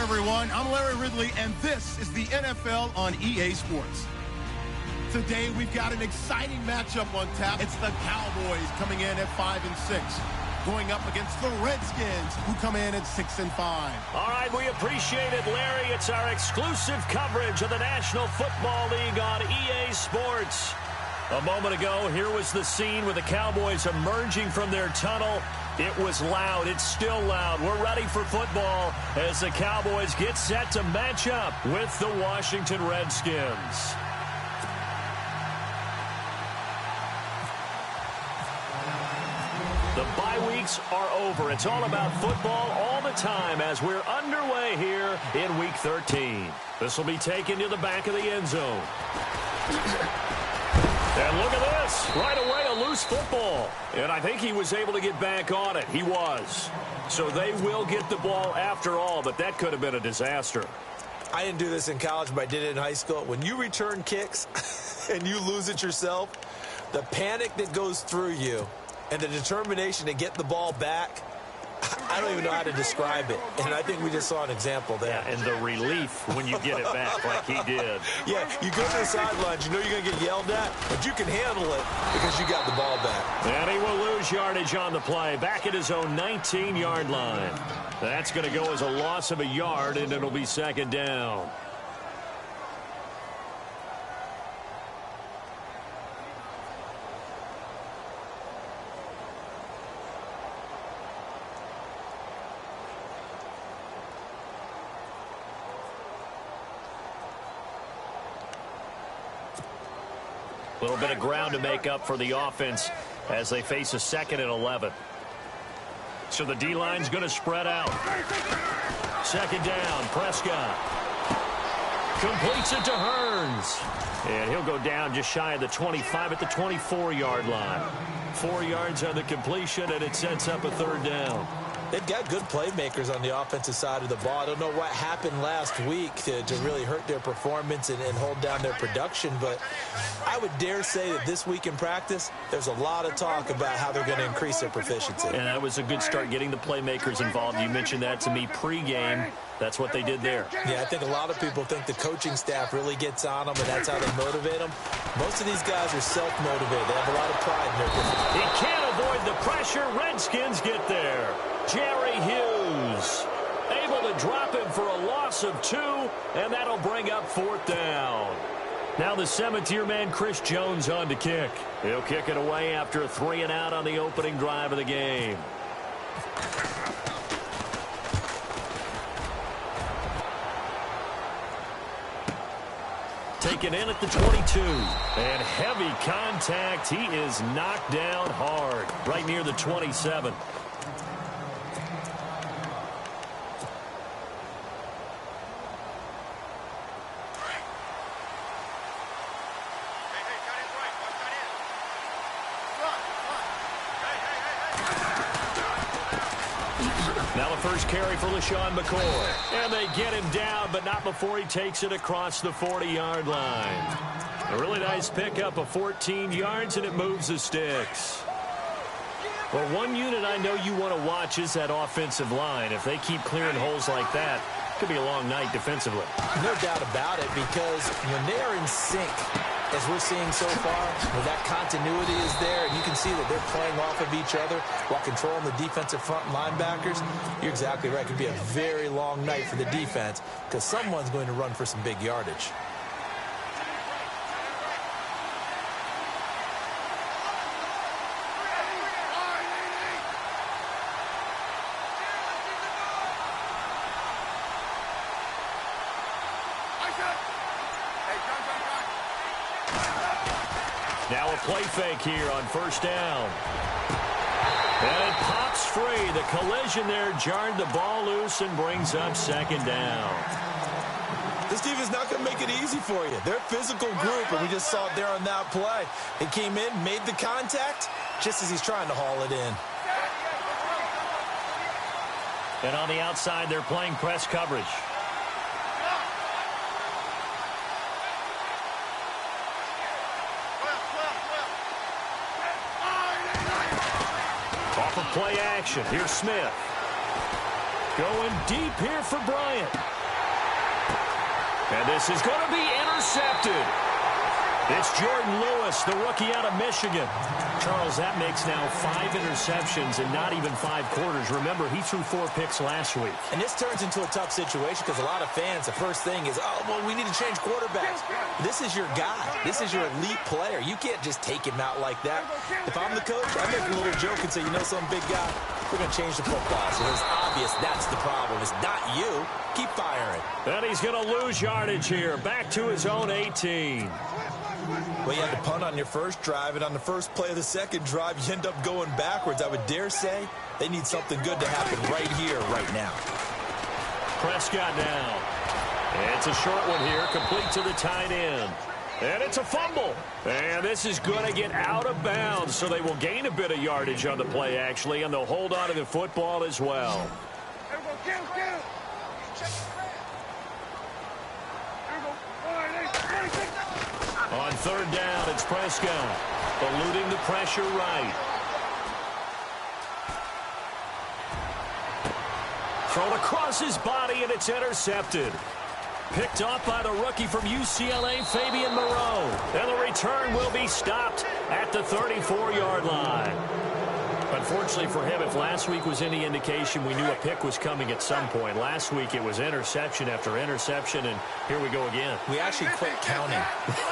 everyone. I'm Larry Ridley, and this is the NFL on EA Sports. Today, we've got an exciting matchup on tap. It's the Cowboys coming in at 5-6, going up against the Redskins, who come in at 6-5. All right, we appreciate it, Larry. It's our exclusive coverage of the National Football League on EA Sports. A moment ago, here was the scene with the Cowboys emerging from their tunnel. It was loud. It's still loud. We're ready for football as the Cowboys get set to match up with the Washington Redskins. The bye weeks are over. It's all about football all the time as we're underway here in Week 13. This will be taken to the back of the end zone. And look at this. Right away, a loose football. And I think he was able to get back on it. He was. So they will get the ball after all, but that could have been a disaster. I didn't do this in college, but I did it in high school. When you return kicks and you lose it yourself, the panic that goes through you and the determination to get the ball back, I don't even know how to describe it. And I think we just saw an example there. Yeah, and the relief when you get it back like he did. Yeah, you go to the sidelines, you know you're going to get yelled at, but you can handle it because you got the ball back. And he will lose yardage on the play, back at his own 19-yard line. That's going to go as a loss of a yard, and it'll be second down. A little bit of ground to make up for the offense as they face a 2nd and 11. So the D-line's going to spread out. Second down, Prescott. Completes it to Hearns. And he'll go down just shy of the 25 at the 24-yard line. 4 yards on the completion, and it sets up a third down. They've got good playmakers on the offensive side of the ball. I don't know what happened last week to really hurt their performance and hold down their production, but I would dare say that this week in practice, there's a lot of talk about how they're going to increase their proficiency. And that was a good start, getting the playmakers involved. You mentioned that to me pregame. That's what they did there. Yeah, I think a lot of people think the coaching staff really gets on them, and that's how they motivate them. Most of these guys are self-motivated. They have a lot of pride in their discipline. He can't avoid the pressure. Redskins get there. Jerry Hughes able to drop him for a loss of 2, and that'll bring up 4th down. Now the 7th-year man, Chris Jones, on to kick. He'll kick it away after a 3-and-out on the opening drive of the game. Taken in at the 22. And heavy contact. He is knocked down hard right near the 27. Now the first carry for LaShawn McCoy. And they get him down, but not before he takes it across the 40-yard line. A really nice pickup of 14 yards, and it moves the sticks. Well, one unit I know you want to watch is that offensive line. If they keep clearing holes like that, it could be a long night defensively. No doubt about it, because when they're in sync, as we're seeing so far, when that continuity is there, and you can see that they're playing off of each other while controlling the defensive front linebackers, you're exactly right. It could be a very long night for the defense because someone's going to run for some big yardage. Now a play fake here on first down. And it pops free. The collision there jarred the ball loose and brings up second down. This defense is not going to make it easy for you. They're a physical group, and we just saw it there on that play. He came in, made the contact, just as he's trying to haul it in. And on the outside, they're playing press coverage. Off of play action. Here's Smith. Going deep here for Bryant. And this is going to be intercepted. It's Jordan Lewis, the rookie out of Michigan. Charles, that makes now 5 interceptions in not even 5 quarters. Remember, he threw 4 picks last week. And this turns into a tough situation because a lot of fans, the first thing is, oh, well, we need to change quarterbacks. This is your guy. This is your elite player. You can't just take him out like that. If I'm the coach, I make a little joke and say, you know, some big guy, we're going to change the football. So it's obvious that's the problem. It's not you. Keep firing. And he's going to lose yardage here. Back to his own 18. Well, you had to punt on your first drive, and on the first play of the second drive, you end up going backwards. I would dare say they need something good to happen right here, right now. Prescott now. It's a short one here, complete to the tight end. And it's a fumble. And this is going to get out of bounds, so they will gain a bit of yardage on the play, actually, and they'll hold on to the football as well. On third down, it's Prescott, eluding the pressure right. Thrown across his body, and it's intercepted. Picked off by the rookie from UCLA, Fabian Moreau. And the return will be stopped at the 34-yard line. Unfortunately for him, if last week was any indication, we knew a pick was coming at some point. Last week it was interception after interception, and here we go again. We actually quit counting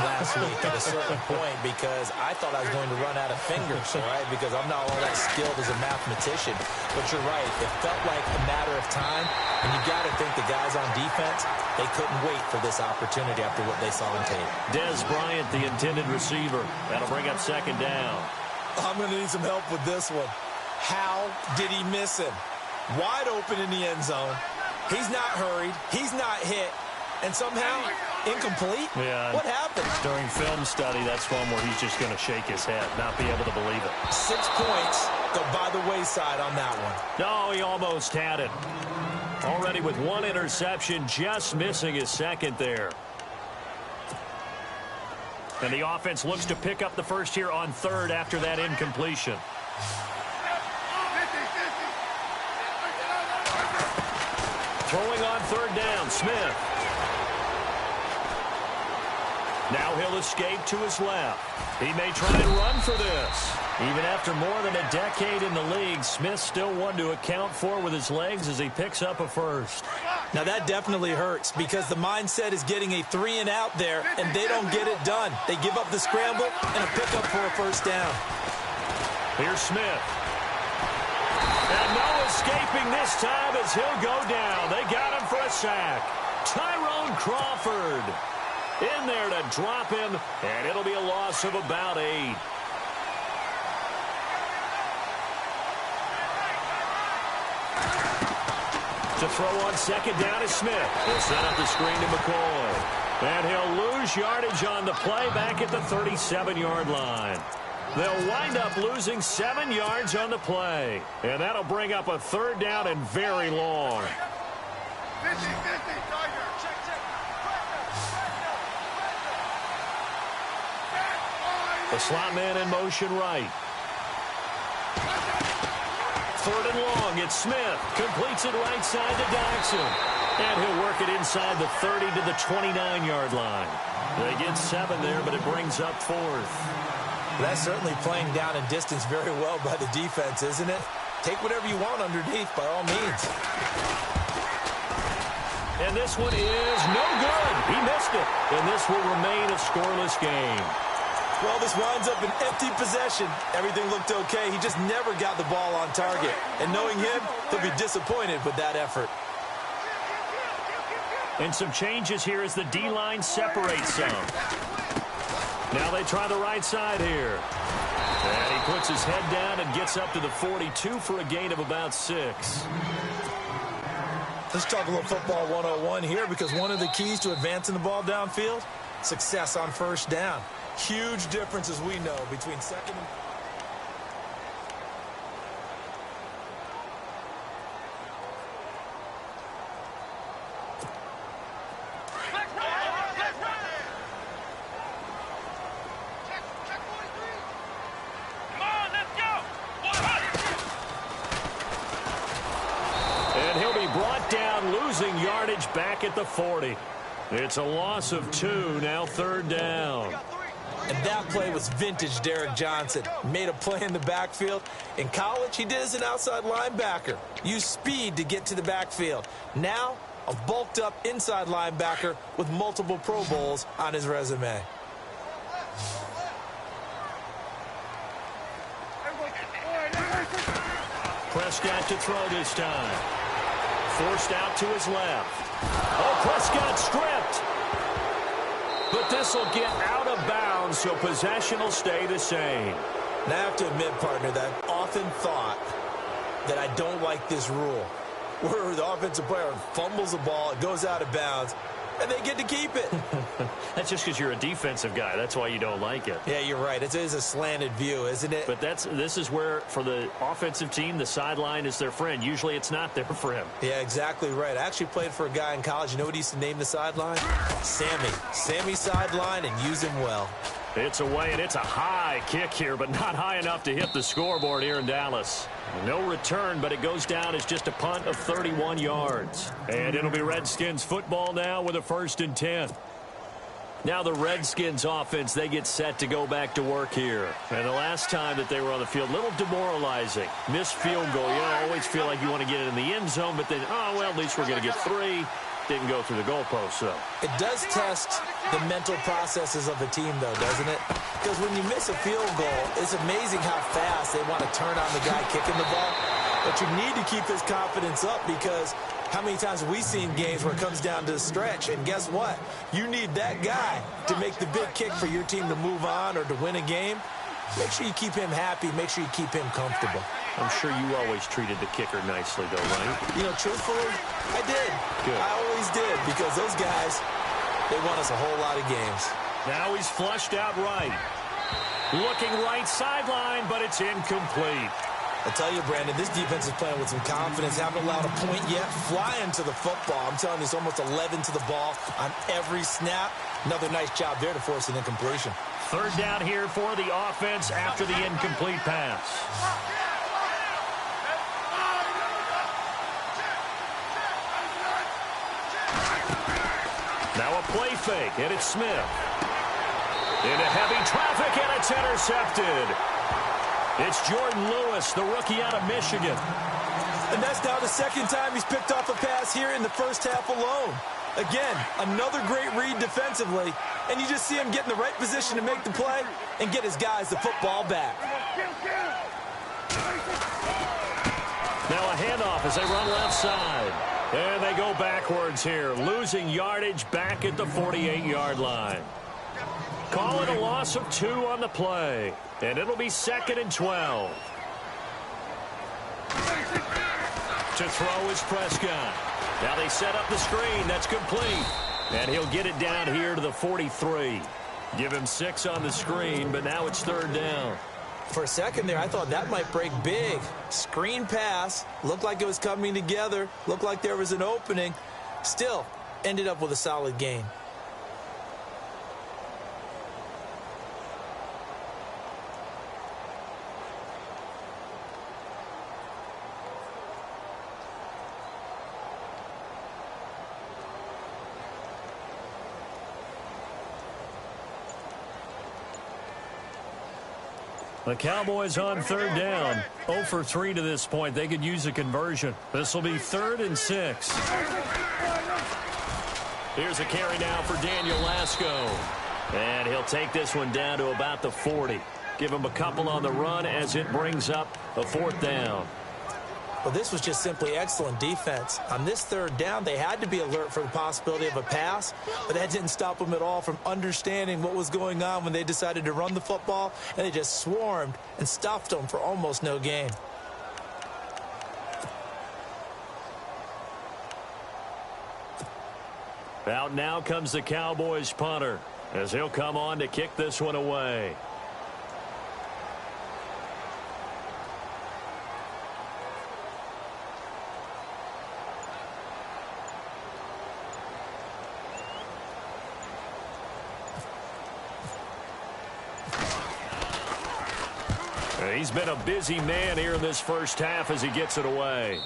last week at a certain point because I thought I was going to run out of fingers, right? Because I'm not all that skilled as a mathematician. But you're right. It felt like a matter of time, and you got to think the guys on defense, they couldn't wait for this opportunity after what they saw on tape. Des Bryant, the intended receiver. That'll bring up second down. I'm going to need some help with this one. How did he miss him? Wide open in the end zone. He's not hurried. He's not hit. And somehow, incomplete? Yeah. What happened? During film study, that's one where he's just going to shake his head, not be able to believe it. 6 points go by the wayside on that one. No, he almost had it. Already with 1 interception, just missing his second there. And the offense looks to pick up the first here on third after that incompletion. Throwing on third down, Smith. Now he'll escape to his left. He may try and run for this. Even after more than a decade in the league, Smith still one to account for with his legs as he picks up a first. Now that definitely hurts because the mindset is getting a 3-and-out there, and they don't get it done. They give up the scramble and a pickup for a first down. Here's Smith. And no escaping this time as he'll go down. They got him for a sack. Tyrone Crawford in there to drop him, and it'll be a loss of about 8. To throw on second down is Smith. He'll set up the screen to McCoy. And he'll lose yardage on the play back at the 37-yard line. They'll wind up losing 7 yards on the play. And that'll bring up a third down and very long. The slot man in motion right. Third and long, it's Smith. Completes it right side to Dodson. And he'll work it inside the 30 to the 29-yard line. They get 7 there, but it brings up 4th. That's certainly playing down and distance very well by the defense, isn't it? Take whatever you want underneath, by all means. And this one is no good. He missed it. And this will remain a scoreless game. Well, this winds up an empty possession. Everything looked okay. He just never got the ball on target. And knowing him, he'll be disappointed with that effort. And some changes here as the D-line separates some. Now they try the right side here. And he puts his head down and gets up to the 42 for a gain of about 6. Let's talk a little football 101 here, because one of the keys to advancing the ball downfield, success on first down. Huge difference, as we know, between second and... And he'll be brought down, losing yardage back at the 40. It's a loss of 2, now 3rd down. And that play was vintage Derek Johnson. Made a play in the backfield. In college, he did as an outside linebacker. Used speed to get to the backfield. Now, a bulked-up inside linebacker with multiple Pro Bowls on his resume. Prescott to throw this time. Forced out to his left. Oh, Prescott stripped. But this will get out of bounds, so possession will stay the same. Now, I have to admit, partner, that I've often thought that I don't like this rule, where the offensive player fumbles the ball, it goes out of bounds, and they get to keep it. That's just because you're a defensive guy. That's why you don't like it. Yeah, you're right. It is a slanted view, isn't it? But this is where, for the offensive team, the sideline is their friend. Usually it's not there for him. Yeah, exactly right. I actually played for a guy in college. You know what he used to name the sideline? Sammy. Sammy sideline, and use him well. It's away, and it's a high kick here, but not high enough to hit the scoreboard here in Dallas. No return, but it goes down as just a punt of 31 yards. And it'll be Redskins football now with a 1st and 10. Now the Redskins offense, they get set to go back to work here. And the last time that they were on the field, a little demoralizing. Missed field goal. You know, always feel like you want to get it in the end zone, but then, oh, well, at least we're going to get 3. Didn't go through the goalpost, so. It does test the mental processes of the team, though, doesn't it? Because when you miss a field goal, it's amazing how fast they want to turn on the guy kicking the ball. But you need to keep his confidence up, because how many times have we seen games where it comes down to the stretch, and guess what? You need that guy to make the big kick for your team to move on or to win a game. Make sure you keep him happy. Make sure you keep him comfortable. I'm sure you always treated the kicker nicely, though, right? You know, truthfully, I did. Good. I always did, because those guys, they won us a whole lot of games. Now he's flushed out right. Looking right sideline, but it's incomplete. I tell you, Brandon, this defense is playing with some confidence. Haven't allowed a point yet. Flying to the football. I'm telling you, it's almost 11 to the ball on every snap. Another nice job there to force an incompletion. 3rd down here for the offense after the incomplete pass. Now a play fake, and it's Smith. Into heavy traffic, and it's intercepted. It's Jordan Lewis, the rookie out of Michigan. And that's now the 2nd time he's picked off a pass here in the first half alone. Again, another great read defensively, and you just see him get in the right position to make the play and get his guys the football back. Now a handoff as they run left side. And they go backwards here, losing yardage back at the 48-yard line. Call it a loss of 2 on the play, and it'll be 2nd and 12. To throw is Prescott. Now they set up the screen. That's complete. And he'll get it down here to the 43. Give him 6 on the screen, but now it's 3rd down. For a second there, I thought that might break big. Screen pass. Looked like it was coming together. Looked like there was an opening. Still, ended up with a solid gain. The Cowboys on 3rd down. 0 for 3 to this point. They could use a conversion. This will be 3rd and 6. Here's a carry now for Daniel Lasco. And he'll take this one down to about the 40. Give him a couple on the run as it brings up a 4th down. Well, this was just simply excellent defense. On this 3rd down, they had to be alert for the possibility of a pass, but that didn't stop them at all from understanding what was going on when they decided to run the football, and they just swarmed and stuffed them for almost no gain. Out now comes the Cowboys punter as he'll come on to kick this one away. He's been a busy man here in this first half as he gets it away.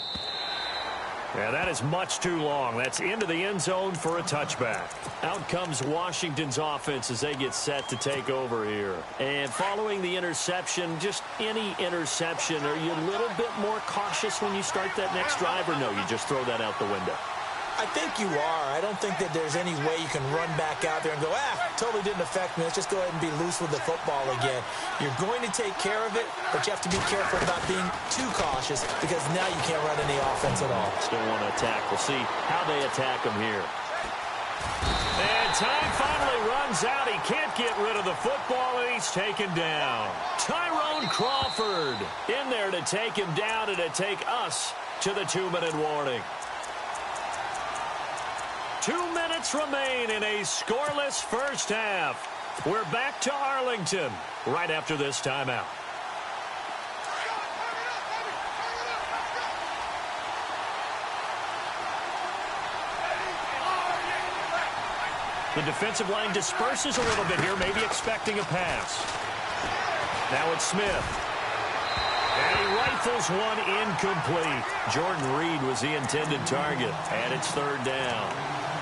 Yeah, that is much too long. That's into the end zone for a touchback. Out comes Washington's offense as they get set to take over here. And following the interception, just any interception, are you a little bit more cautious when you start that next drive, or no, you just throw that out the window? I think you are. I don't think that there's any way you can run back out there and go, totally didn't affect me. Let's just go ahead and be loose with the football again. You're going to take care of it, but you have to be careful about being too cautious because now you can't run any offense at all. Still want to attack. We'll see how they attack him here. And time finally runs out. He can't get rid of the football, and he's taken down. Tyrone Crawford in there to take him down and to take us to the 2-minute warning. 2 minutes remain in a scoreless first half. We're back to Arlington right after this timeout. The defensive line disperses a little bit here, maybe expecting a pass. Now it's Smith. And he rifles one incomplete. Jordan Reed was the intended target, and it's 3rd down.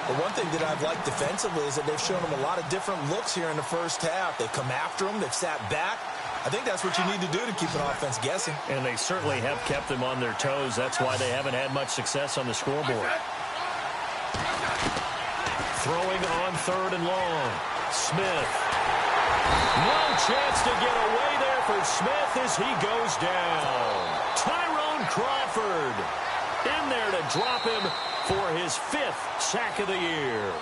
The one thing that I've liked defensively is that they've shown them a lot of different looks here in the first half. They've come after them. They've sat back. I think that's what you need to do to keep an offense guessing. And they certainly have kept them on their toes. That's why they haven't had much success on the scoreboard. Throwing on 3rd and long. Smith. No chance to get away there for Smith as he goes down. Tyrone Crawford in there to drop him for his 5th sack of the year.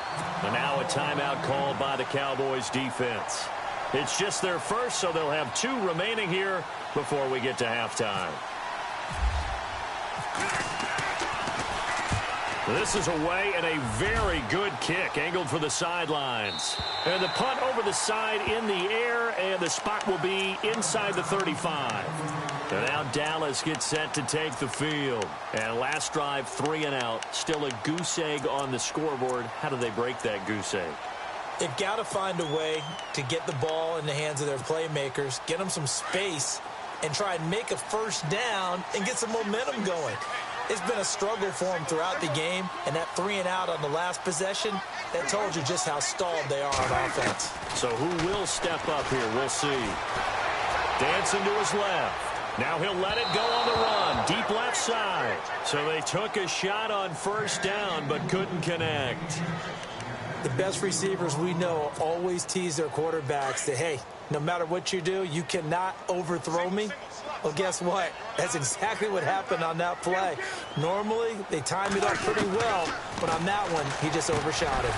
And now a timeout called by the Cowboys defense. It's just their first, so they'll have 2 remaining here before we get to halftime. This is away and a very good kick angled for the sidelines. And the punt over the side in the air, and the spot will be inside the 35. And now Dallas gets set to take the field. And last drive, 3 and out. Still a goose egg on the scoreboard. How do they break that goose egg? They've got to find a way to get the ball in the hands of their playmakers, get them some space, and try and make a first down and get some momentum going. It's been a struggle for them throughout the game, and that 3 and out on the last possession, that told you just how stalled they are on offense. So who will step up here? We'll see. Dancing to his left. Now he'll let it go on the run. Deep left side. So they took a shot on first down but couldn't connect. The best receivers we know always tease their quarterbacks that, hey, no matter what you do, you cannot overthrow me. Well, guess what? That's exactly what happened on that play. Normally, they time it up pretty well, but on that one, he just overshot it.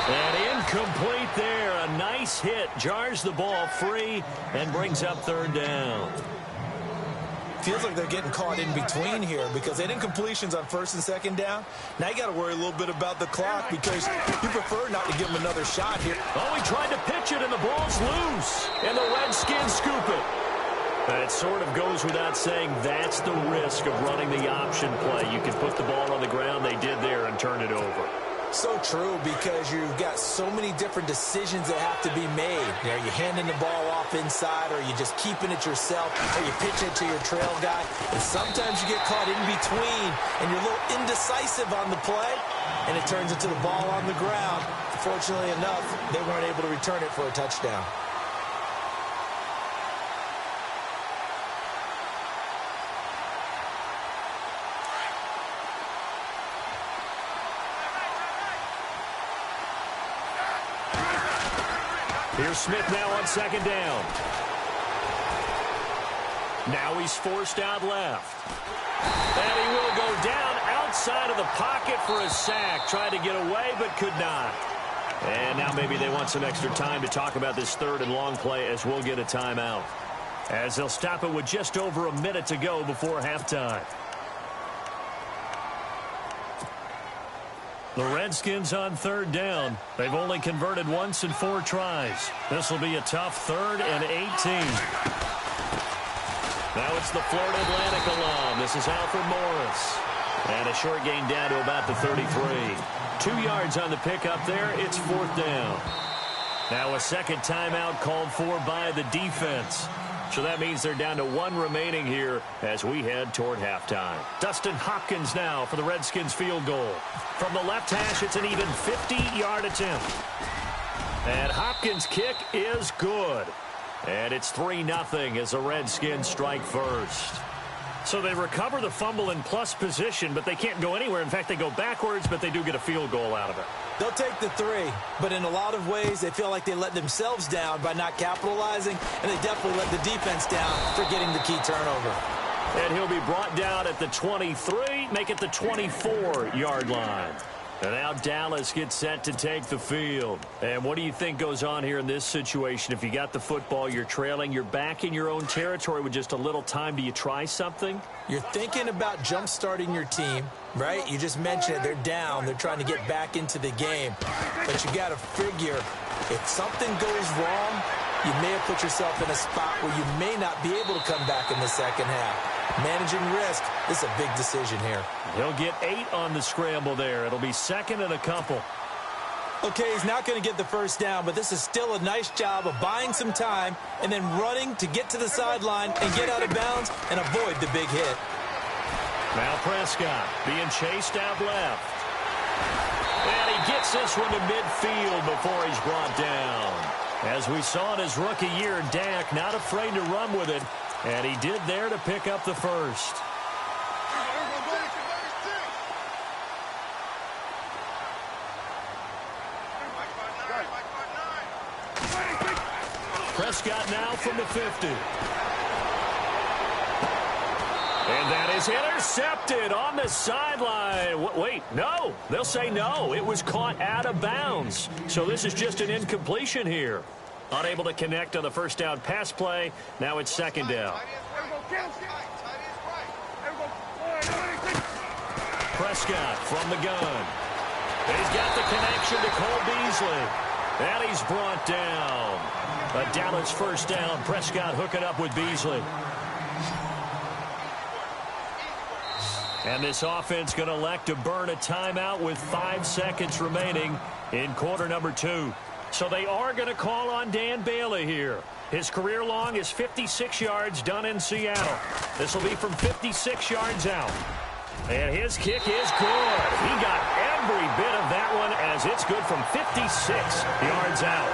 And incomplete there. A nice hit. Jars the ball free and brings up 3rd down. Feels like they're getting caught in between here because they didn't completions on 1st and 2nd down. Now you got to worry a little bit about the clock because you prefer not to give him another shot here. Oh, he tried to pitch it, and the ball's loose. And the Redskins scoop it. That sort of goes without saying. That's the risk of running the option play. You can put the ball on the ground. They did there and turn it over. So true, because you've got so many different decisions that have to be made. You know, you're handing the ball off inside, or you're just keeping it yourself, or you pitch it to your trail guy. And sometimes you get caught in between, and you're a little indecisive on the play, and it turns into the ball on the ground. Fortunately enough, they weren't able to return it for a touchdown. Here's Smith now on 2nd down. Now he's forced out left. And he will go down outside of the pocket for a sack. Tried to get away, but could not. And now maybe they want some extra time to talk about this 3rd and long play as we'll get a timeout. As they'll stop it with just over a minute to go before halftime. The Redskins on 3rd down. They've only converted once in 4 tries. This will be a tough 3rd and 18. Now it's the Florida Atlantic alum. This is Alfred Morris. And a short gain down to about the 33. 2 yards on the pickup there. It's 4th down. Now a second timeout called for by the defense. So that means they're down to 1 remaining here as we head toward halftime. Dustin Hopkins now for the Redskins field goal. From the left hash, it's an even 50-yard attempt. And Hopkins' kick is good. And it's 3-0 as the Redskins strike first. So they recover the fumble in plus position, but they can't go anywhere. In fact, they go backwards, but they do get a field goal out of it. They'll take the 3, but in a lot of ways, they feel like they let themselves down by not capitalizing, and they definitely let the defense down for getting the key turnover. And he'll be brought down at the 23, make it the 24-yard line. And now Dallas gets set to take the field. And what do you think goes on here in this situation? If you got the football, you're trailing, you're back in your own territory with just a little time. Do you try something? You're thinking about jump-starting your team, right? You just mentioned it. They're down. They're trying to get back into the game. But you got to figure if something goes wrong, you may have put yourself in a spot where you may not be able to come back in the second half. Managing risk, this is a big decision here. He'll get 8 on the scramble there. It'll be second and a couple. Okay, he's not going to get the first down, but this is still a nice job of buying some time and then running to get to the sideline and get out of bounds and avoid the big hit. Now Prescott being chased out left. And he gets this one to midfield before he's brought down. As we saw in his rookie year, Dak not afraid to run with it. And he did there to pick up the first. Prescott now from the 50. And that is intercepted on the sideline. Wait, no. They'll say no. It was caught out of bounds. So this is just an incompletion here. Unable to connect on the first down pass play. Now it's second down. Prescott from the gun. He's got the connection to Cole Beasley. And he's brought down. A Dallas first down. Prescott hooking up with Beasley. And this offense going to elect to burn a timeout with 5 seconds remaining in quarter number 2. So they are going to call on Dan Bailey here. His career long is 56 yards done in Seattle. This will be from 56 yards out. And his kick is good. He got every bit of that one as it's good from 56 yards out.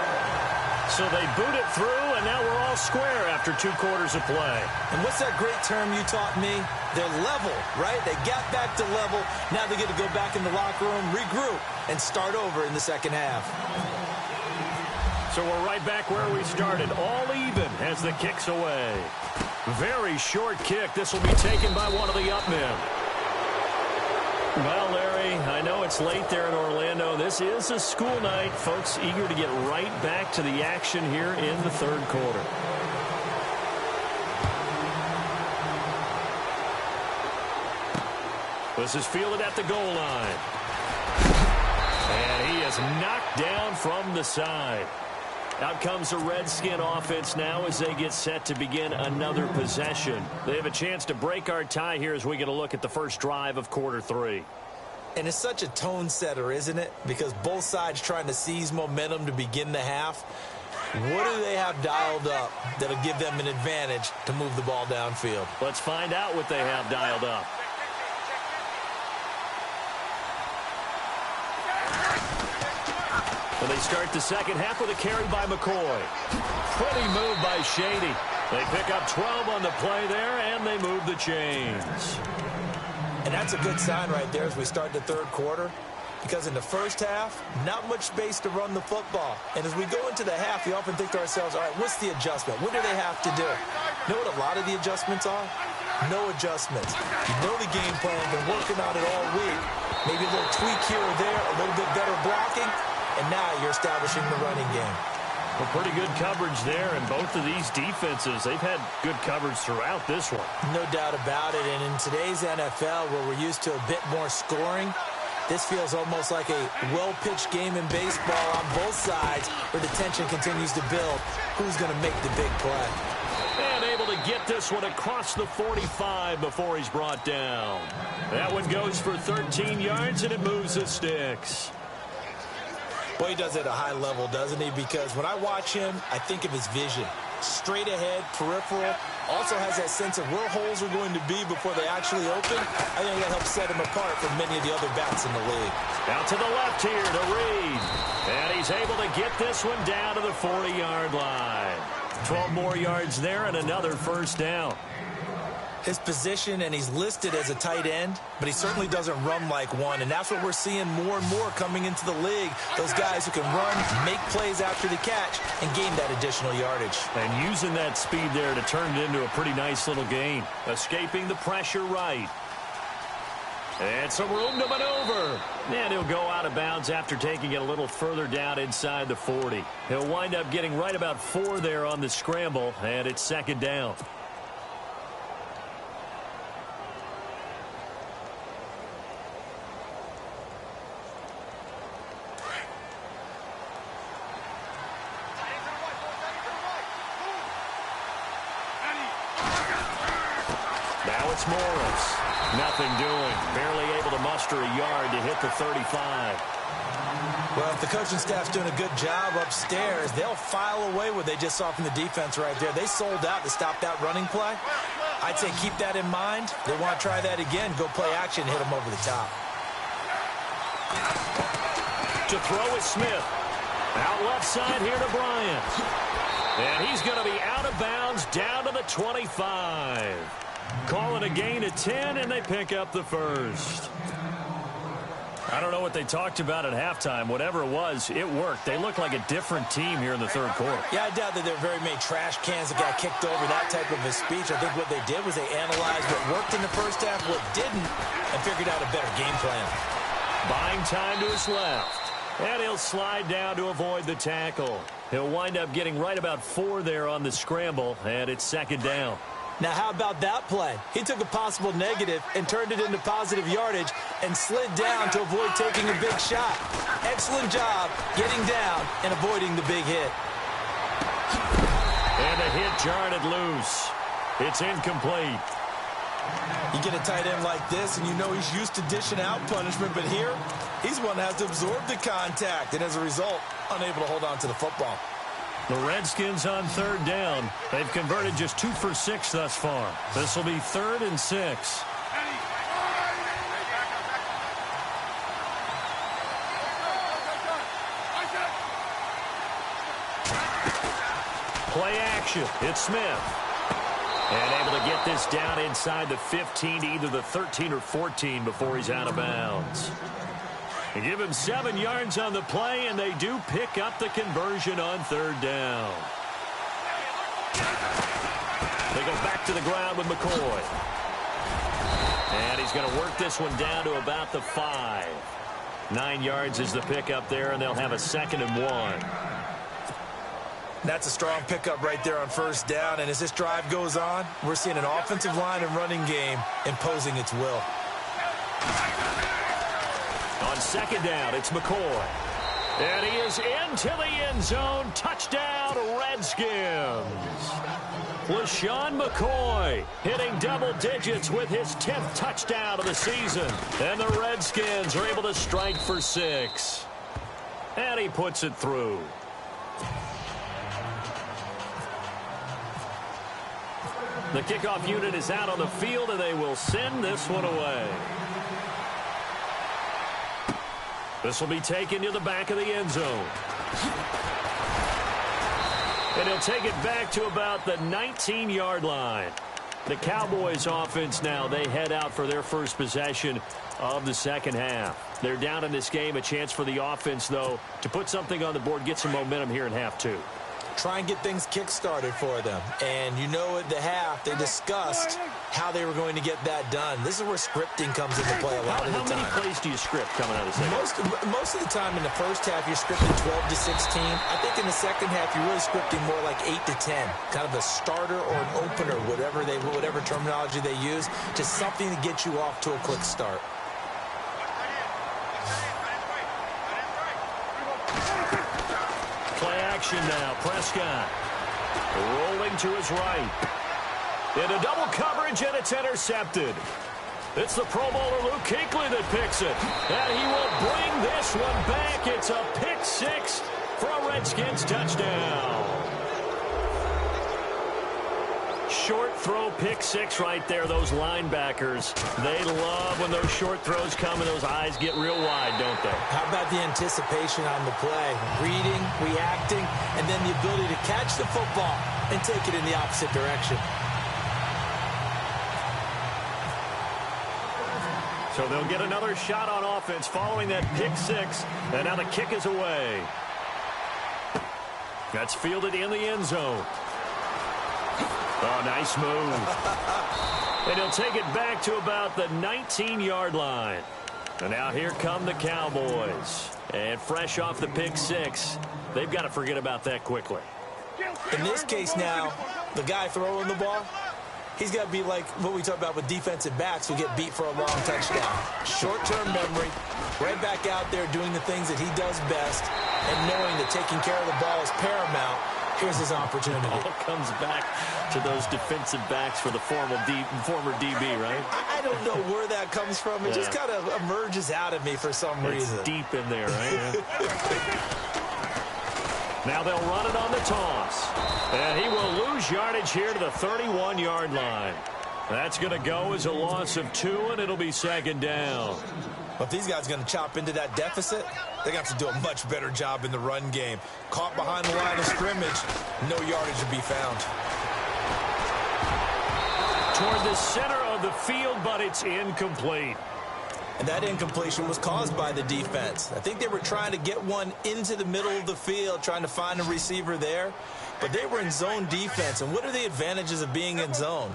So they boot it through, and now we're all square after 2 quarters of play. And what's that great term you taught me? They're level, right? They got back to level. Now they get to go back in the locker room, regroup, and start over in the second half. So we're right back where we started, all even as the kick's away. Very short kick. This will be taken by one of the up men. Well, Larry, I know it's late there in Orlando. This is a school night. Folks eager to get right back to the action here in the third quarter. This is fielded at the goal line. And he is knocked down from the side. Out comes the Redskin offense now as they get set to begin another possession. They have a chance to break our tie here as we get a look at the first drive of quarter 3. And it's such a tone setter, isn't it? Because both sides trying to seize momentum to begin the half. What do they have dialed up that'll give them an advantage to move the ball downfield? Let's find out what they have dialed up. And they start the second half with a carry by McCoy. Pretty move by Shady. They pick up 12 on the play there, and they move the chains. And that's a good sign right there as we start the third quarter. Because in the first half, not much space to run the football. And as we go into the half, we often think to ourselves, all right, what's the adjustment? What do they have to do? You know what a lot of the adjustments are? No adjustments. You know the game plan, been working on it all week. Maybe a little tweak here or there, a little bit better blocking. And now you're establishing the running game. Well, pretty good coverage there, and both of these defenses, they've had good coverage throughout this one. No doubt about it, and in today's NFL, where we're used to a bit more scoring, this feels almost like a well-pitched game in baseball on both sides, where the tension continues to build. Who's going to make the big play? And able to get this one across the 45 before he's brought down. That one goes for 13 yards, and it moves the sticks. Well, he does it at a high level, doesn't he? Because when I watch him, I think of his vision. straight ahead, peripheral. Also has that sense of where holes are going to be before they actually open. I think that helps set him apart from many of the other backs in the league. Out to the left here to Reed. And he's able to get this one down to the 40-yard line. 12 more yards there and another first down. His position, and he's listed as a tight end, but he certainly doesn't run like one, and that's what we're seeing more and more coming into the league. Those guys who can run, make plays after the catch, and gain that additional yardage. And using that speed there to turn it into a pretty nice little gain. Escaping the pressure right. And some room to maneuver. And he'll go out of bounds after taking it a little further down inside the 40. He'll wind up getting right about 4 there on the scramble, and it's second down. Now it's Morris. Nothing doing. Barely able to muster a yard to hit the 35. Well, if the coaching staff's doing a good job upstairs, they'll file away what they just saw from the defense right there. They sold out to stop that running play. I'd say keep that in mind. They want to try that again. Go play action, hit them over the top. To throw is Smith. Out left side here to Bryant. And he's going to be out of bounds down to the 25. Call it a gain of 10, and they pick up the first. I don't know what they talked about at halftime. Whatever it was, it worked. They look like a different team here in the third quarter. Yeah, I doubt that there are very many trash cans that got kicked over, that type of a speech. I think what they did was they analyzed what worked in the first half, what didn't, and figured out a better game plan. Buying time to his left. And he'll slide down to avoid the tackle. He'll wind up getting right about 4 there on the scramble, and it's second down. Now, how about that play? He took a possible negative and turned it into positive yardage and slid down to avoid taking a big shot. Excellent job getting down and avoiding the big hit. And the hit jarred it loose. It's incomplete. You get a tight end like this, and you know he's used to dishing out punishment, but here, he's one that has to absorb the contact, and as a result, unable to hold on to the football. The Redskins on third down. They've converted just 2 for 6 thus far. This will be 3rd and 6. Play action. It's Smith. And able to get this down inside the 15 to either the 13 or 14 before he's out of bounds. They give him 7 yards on the play, and they do pick up the conversion on third down. They go back to the ground with McCoy. And he's going to work this one down to about the 5. 9 yards is the pickup there, and they'll have a 2nd and 1. That's a strong pickup right there on first down, and as this drive goes on, we're seeing an offensive line and running game imposing its will. On second down, it's McCoy. And he is into the end zone. Touchdown, Redskins. LaShawn McCoy hitting double digits with his 10th touchdown of the season. And the Redskins are able to strike for 6. And he puts it through. The kickoff unit is out on the field, and they will send this one away. This will be taken to the back of the end zone. And he'll take it back to about the 19-yard line. The Cowboys offense now, they head out for their first possession of the second half. They're down in this game. A chance for the offense, though, to put something on the board, get some momentum here in half 2. Try and get things kick-started for them. And you know at the half, they discussed how they were going to get that done. This is where scripting comes into play a lot of the time. How many plays do you script coming out of the second? Most of the time in the first half, you're scripting 12 to 16. I think in the second half, you're really scripting more like 8 to 10. Kind of a starter or an opener, whatever terminology they use, just something to get you off to a quick start. Play action now. Prescott rolling to his right. Into double coverage, and it's intercepted. It's the Pro Bowler Luke Kuechly that picks it. And he will bring this one back. It's a pick 6 for a Redskins touchdown. short throw pick six right there, those linebackers. They love when those short throws come and those eyes get real wide, don't they? How about the anticipation on the play? Reading, reacting, and then the ability to catch the football and take it in the opposite direction. So they'll get another shot on offense following that pick six, and now the kick is away. That's fielded in the end zone. Oh, nice move. And he'll take it back to about the 19-yard line. And now here come the Cowboys. And fresh off the pick six, they've got to forget about that quickly. In this case now, the guy throwing the ball, he's got to be like what we talk about with defensive backs who get beat for a long touchdown. Short-term memory, right back out there doing the things that he does best, and knowing that taking care of the ball is paramount. Here's his opportunity. All comes back to those defensive backs for the former DB, right? I don't know where that comes from. It just kind of emerges out of me for some reason. It's deep in there, right? Now they'll run it on the toss. And he will lose yardage here to the 31-yard line. That's going to go as a loss of 2, and it'll be second down. But if these guys are going to chop into that deficit, they're going to have to do a much better job in the run game. Caught behind the line of scrimmage, no yardage to be found. Toward the center of the field, but it's incomplete. And that incompletion was caused by the defense. I think they were trying to get one into the middle of the field, trying to find a receiver there. But they were in zone defense. And what are the advantages of being in zone?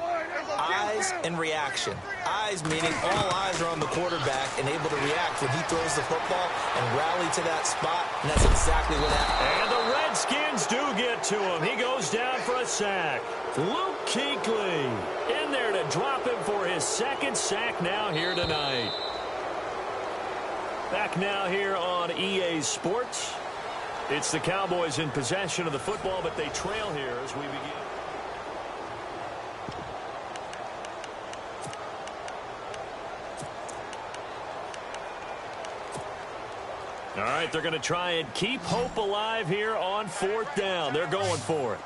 Eyes and reaction. Eyes meaning all eyes are on the quarterback and able to react when he throws the football and rally to that spot. And that's exactly what happened. And the Redskins do get to him. He goes down for a sack. Luke Kuechly in there to drop him for his second sack now here tonight. Back now here on EA Sports. It's the Cowboys in possession of the football, but they trail here as we begin. All right, they're going to try and keep hope alive here on fourth down. They're going for it.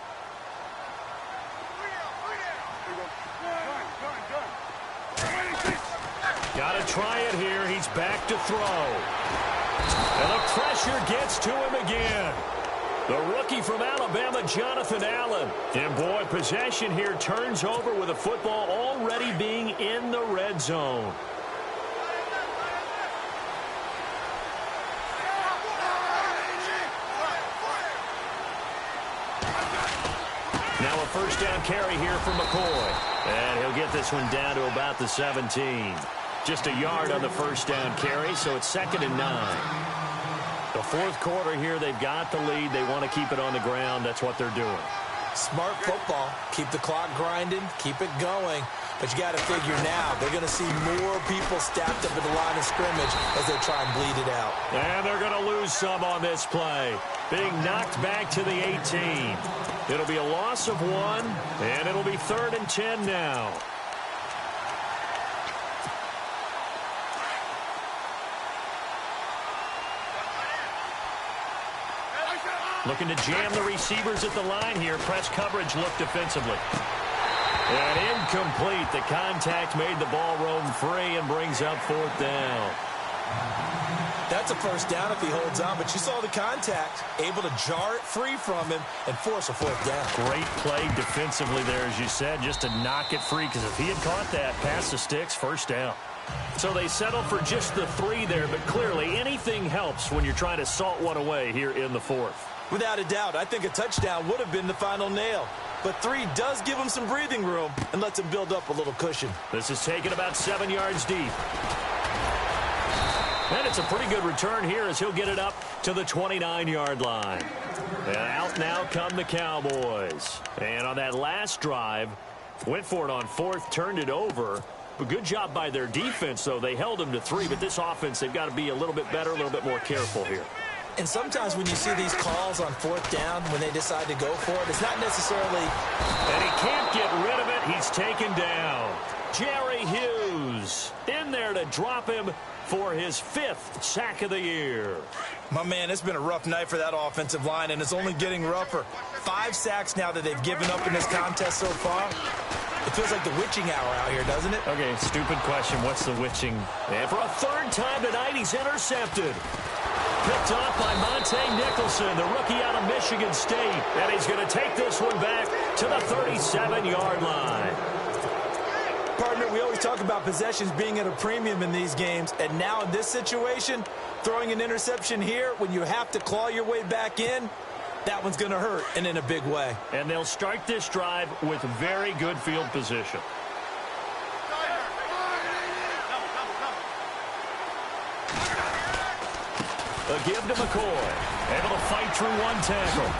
Got to try it here. He's back to throw. And the pressure gets to him again. The rookie from Alabama, Jonathan Allen. And boy, possession here turns over with the football already being in the red zone. Now a first down carry here from McCoy. And he'll get this one down to about the 17. Just a yard on the first down carry, so it's 2nd and 9. The fourth quarter here, they've got the lead. They want to keep it on the ground. That's what they're doing. Smart football. Keep the clock grinding. Keep it going. But you got to figure now, they're going to see more people stacked up at the line of scrimmage as they try and bleed it out. And they're going to lose some on this play. Being knocked back to the 18. It'll be a loss of 1, and it'll be 3rd and 10 now. Looking to jam the receivers at the line here. Press coverage look defensively. And incomplete. The contact made the ball roam free and brings up 4th down. That's a first down if he holds on, but you saw the contact. Able to jar it free from him and force a 4th down. Great play defensively there, as you said, just to knock it free, because if he had caught that, past the sticks, first down. So they settle for just the 3 there, but clearly anything helps when you're trying to salt one away here in the 4th. Without a doubt, I think a touchdown would have been the final nail. But 3 does give him some breathing room and lets him build up a little cushion. This is taken about 7 yards deep. And it's a pretty good return here as he'll get it up to the 29-yard line. And out now come the Cowboys. And on that last drive, went for it on 4th, turned it over. But good job by their defense, though. They held them to 3, but this offense, they've got to be a little bit better, a little bit more careful here. And sometimes when you see these calls on 4th down, when they decide to go for it, it's not necessarily... And he can't get rid of it. He's taken down. Jerry Hughes in there to drop him for his 5th sack of the year. My man, it's been a rough night for that offensive line, and it's only getting rougher. 5 sacks now that they've given up in this contest so far. It feels like the witching hour out here, doesn't it? Okay, stupid question. What's the witching? And for a third time tonight, he's intercepted. Picked off by Monte Nicholson, the rookie out of Michigan State. And he's going to take this one back to the 37-yard line. Partner, we always talk about possessions being at a premium in these games. And now in this situation, throwing an interception here when you have to claw your way back in, that one's going to hurt, and in a big way. And they'll start this drive with very good field position. A give to McCoy. Able to fight through one tackle.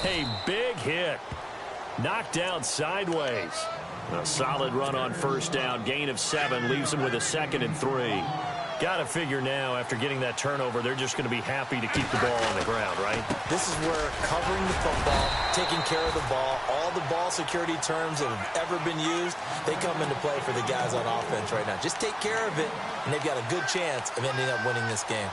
A big hit. Knocked down sideways. A solid run on first down. Gain of 7 leaves him with a 2nd and 3. Got to figure now, after getting that turnover, they're just going to be happy to keep the ball on the ground, right? This is where covering the football, taking care of the ball, all the ball security terms that have ever been used, they come into play for the guys on offense right now. Just take care of it, and they've got a good chance of ending up winning this game.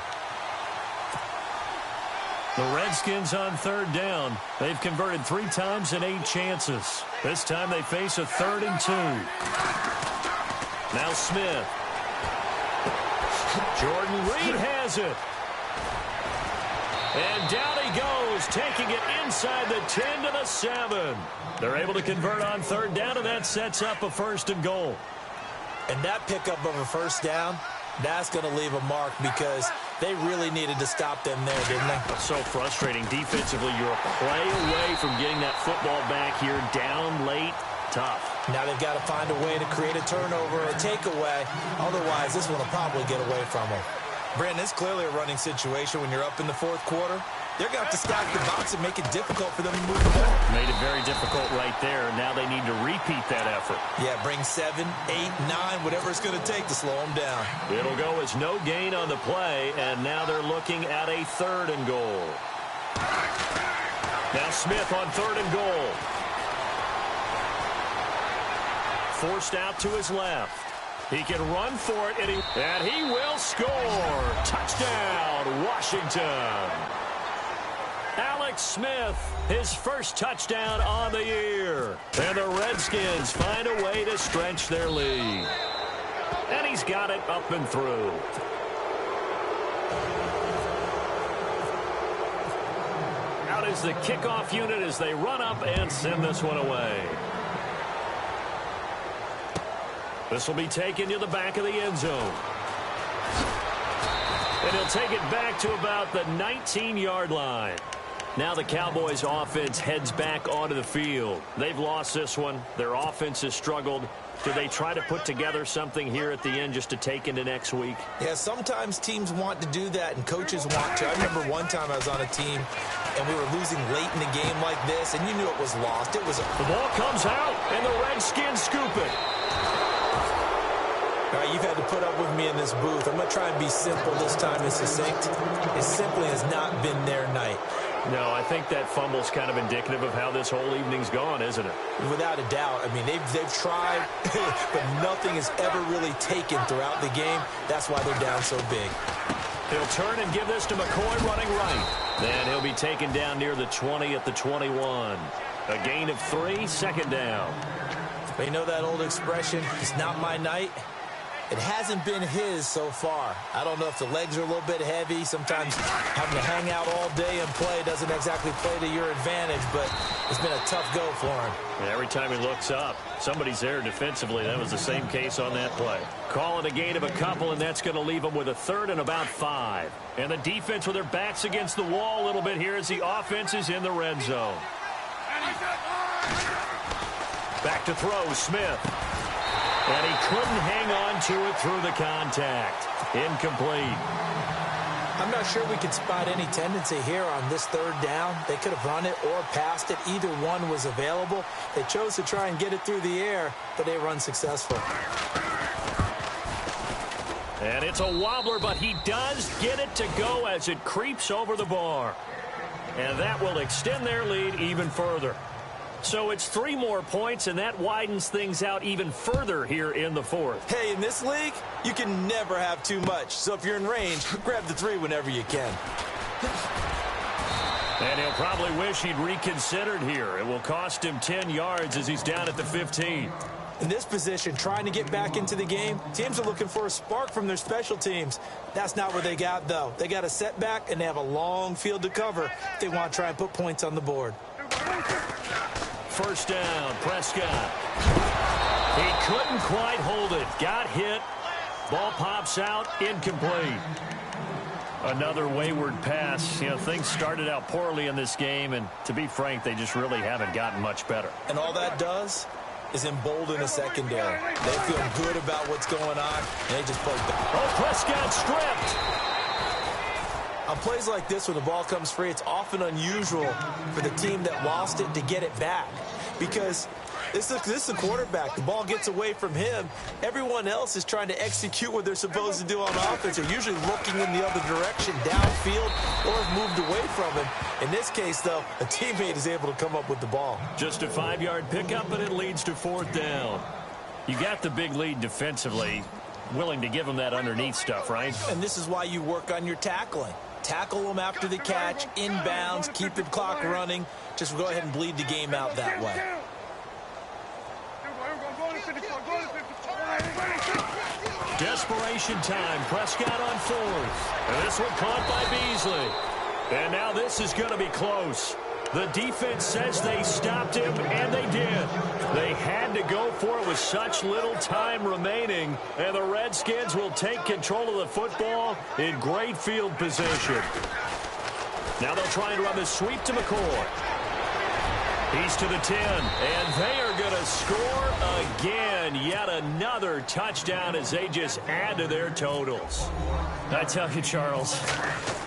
The Redskins on third down. They've converted 3 times in 8 chances. This time they face a 3rd and 2. Now Smith. Jordan Reed has it. And down he goes, taking it inside the 10 to the 7. They're able to convert on third down, and that sets up a 1st and goal. And that pickup of a first down, that's going to leave a mark because they really needed to stop them there, didn't they? So frustrating. Defensively, you're a play away from getting that football back here down late. Tough. Now they've got to find a way to create a turnover or a takeaway. Otherwise, this one will probably get away from them. Brandon, it's clearly a running situation when you're up in the 4th quarter. They're going to have to stack the box and make it difficult for them to move the ball. Made it very difficult right there. Now they need to repeat that effort. Yeah, bring 7, 8, 9, whatever it's going to take to slow them down. It'll go as no gain on the play, and now they're looking at a 3rd and goal. Now Smith on 3rd and goal. Forced out to his left. He can run for it, and he will score. Touchdown, Washington. Alex Smith, his first touchdown on the year. And the Redskins find a way to stretch their lead. And he's got it up and through. Out is the kickoff unit as they run up and send this one away. This will be taken to the back of the end zone. And he'll take it back to about the 19-yard line. Now the Cowboys' offense heads back onto the field. They've lost this one. Their offense has struggled. Do they try to put together something here at the end just to take into next week? Yeah, sometimes teams want to do that and coaches want to. I remember one time I was on a team and we were losing late in the game like this, and you knew it was lost. The ball comes out, and the Redskins scoop it. All right, you've had to put up with me in this booth. I'm going to try and be simple this time and succinct. It simply has not been their night. No, I think that fumble's kind of indicative of how this whole evening's gone, isn't it? Without a doubt. I mean, they've tried, but nothing has ever really taken throughout the game. That's why they're down so big. He'll turn and give this to McCoy running right. Then he'll be taken down near the 20 at the 21. A gain of 3, 2nd down. But you know that old expression, it's not my night? It hasn't been his so far. I don't know if the legs are a little bit heavy. Sometimes having to hang out all day and play doesn't exactly play to your advantage, but it's been a tough go for him. And every time he looks up, somebody's there defensively. That was the same case on that play. Call it a gain of a couple, and that's going to leave him with a 3rd and about 5. And the defense with their backs against the wall a little bit here as the offense is in the red zone. Back to throw, Smith. And he couldn't hang on to it through the contact. Incomplete. I'm not sure we can spot any tendency here on this 3rd down. They could have run it or passed it. Either one was available. They chose to try and get it through the air, but they were unsuccessful. And it's a wobbler, but he does get it to go as it creeps over the bar. And that will extend their lead even further. So it's 3 more points, and that widens things out even further here in the 4th. Hey, in this league, you can never have too much. So if you're in range, grab the 3 whenever you can. And he'll probably wish he'd reconsidered here. It will cost him 10 yards as he's down at the 15. In this position, trying to get back into the game, teams are looking for a spark from their special teams. That's not what they got, though. They got a setback, and they have a long field to cover if they want to try and put points on the board. First down, Prescott. He couldn't quite hold it. Got hit. Ball pops out, incomplete. Another wayward pass. You know, things started out poorly in this game, and to be frank, they just really haven't gotten much better. And all that does is embolden a secondary. They feel good about what's going on, and they just play back. Oh, Prescott stripped. On plays like this, when the ball comes free, it's often unusual for the team that lost it to get it back. Because this is a quarterback. The ball gets away from him. Everyone else is trying to execute what they're supposed to do on offense. They're usually looking in the other direction, downfield, or have moved away from him. In this case, though, a teammate is able to come up with the ball. Just a 5-yard pickup, and it leads to 4th down. You got the big lead defensively. Willing to give them that underneath stuff, right? And this is why you work on your tackling. Tackle them after the catch, inbounds, keep the clock running. Just go ahead and bleed the game out that way. Desperation time. Prescott on 4th. And this one caught by Beasley. And now this is going to be close. The defense says they stopped him, and they did. They had to go for it with such little time remaining, and the Redskins will take control of the football in great field position. Now they'll try and run the sweep to McCoy. He's to the 10, and they are going to score again. Yet another touchdown as they just add to their totals. I tell you, Charles,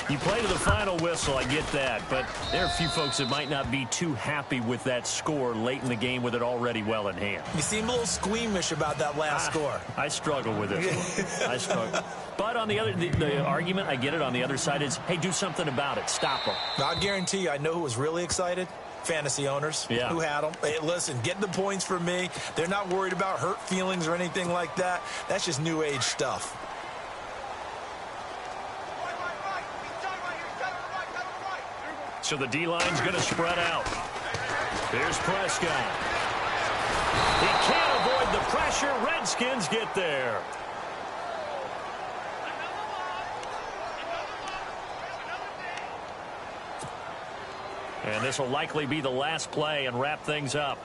you play to the final whistle, I get that, but there are a few folks that might not be too happy with that score late in the game with it already well in hand. You seem a little squeamish about that last score. I struggle with it. I struggle. But on the other, the argument, I get it, on the other side is, hey, do something about it. Stop them. I guarantee you, I know who was really excited. Fantasy owners who had them. Hey, listen, get the points for me. They're not worried about hurt feelings or anything like that. That's just new age stuff. So the D-line's going to spread out. Here's Prescott. He can't avoid the pressure. Redskins get there. And this will likely be the last play and wrap things up.